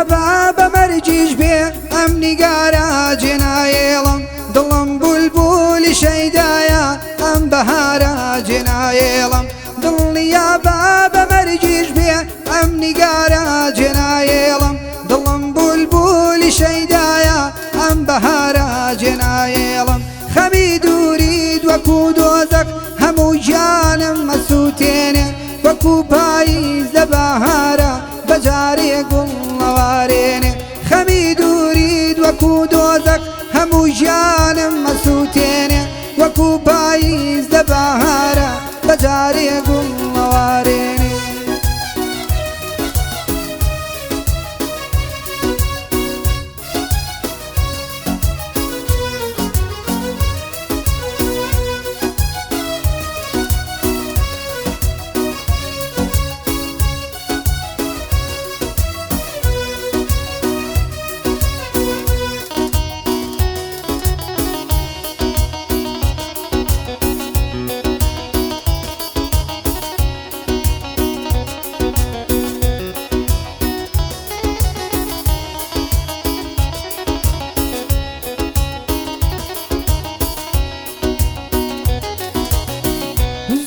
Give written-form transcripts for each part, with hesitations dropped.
با بمرجيش بيه أمني قارا جنايلم دلم بلبول شيدايا أم بهارا جنايلم دلني يا با بمرجيش بيه أمني قارا جنايلم دلم بلبول شيدايا أم بهارا جنايلم خميد وريد وكو دوزك همو جانم مسوتيني وكو بايز لبهارا بجاري قل واريني خميد وريد وكو دوزك همو جانم مسوتيني وكو بايز لبهارا بجاري قل واريني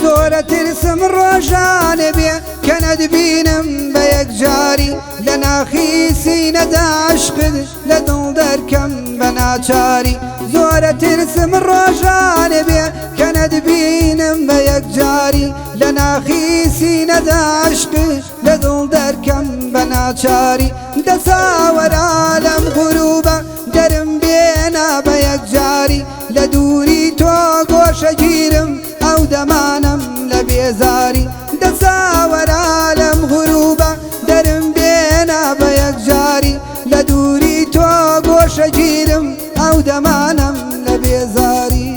زۆرە ترسم ڕۆژانە بێ کە نەتبینم بە یەکجاری لە ناخی سینەدا عشقت لە دڵ دەرکەم بە ناچاری زۆرە ترسم ڕۆژانە بێ کە نەتبینم بە یەکجاری لە ناخی سینەدا عشقت لە دڵ دەرکەم بە ناچاری دەساوەرە لەم غروبە دەرم بێنە بە یەکجاری لە دووری تۆ گۆشەگیرم ئەو دەمانم لە بێزاری دەساوەرە لەم غروبە دەرم بێنە بە یەکجاری لە دووری تۆ گۆشەگیرم ئەو دەمانم لە بێزاری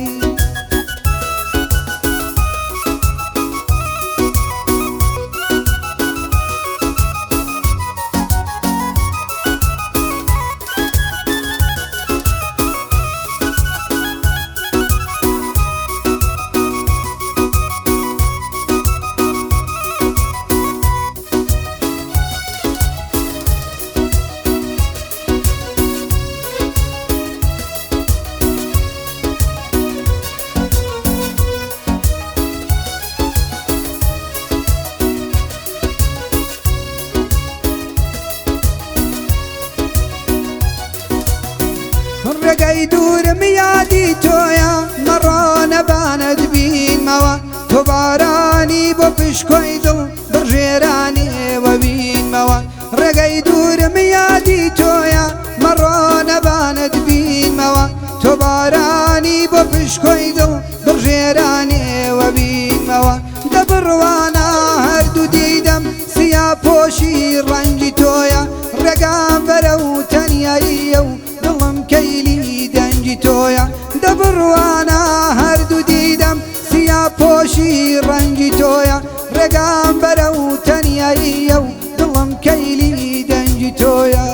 ڕێگەی دوورم یادی تۆیە مەڕۆ نەبانەت بینمەوە تۆ بارانی بۆ پشکۆی دڵ بڕژێرانێوە بینمەوە ڕێگەی دوورم یادی تۆیە مەڕۆ نەبانەت بینمەوە تۆ بارانی بۆ پشکۆی دڵ بڕژێرانێوە بینمەوە لە بڕوانە هەردوو دیدەم سیا پۆشی ڕەنگی تۆیە ڕێگام بەرە و تەنیاییە و دڵم کەیلی دەنگی تۆیە دەبڕوانە هەردوو دیدەم سیا پۆشی ڕەنگی تۆیە ڕێگام بەرە و تەنیاییە و دڵم کەیلی دەنگی تۆیە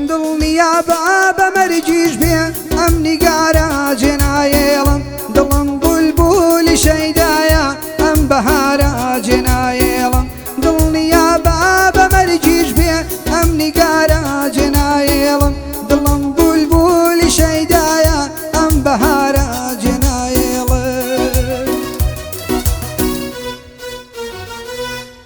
دڵنیا بە بەمەرجیش بێ ئەمنی گارە جێنایێڵم دڵم بولبولی شەیدایە ئەم بەهارە جێنایێڵم دڵنیا بە بەمەرجیش بێ ئەمنی گارە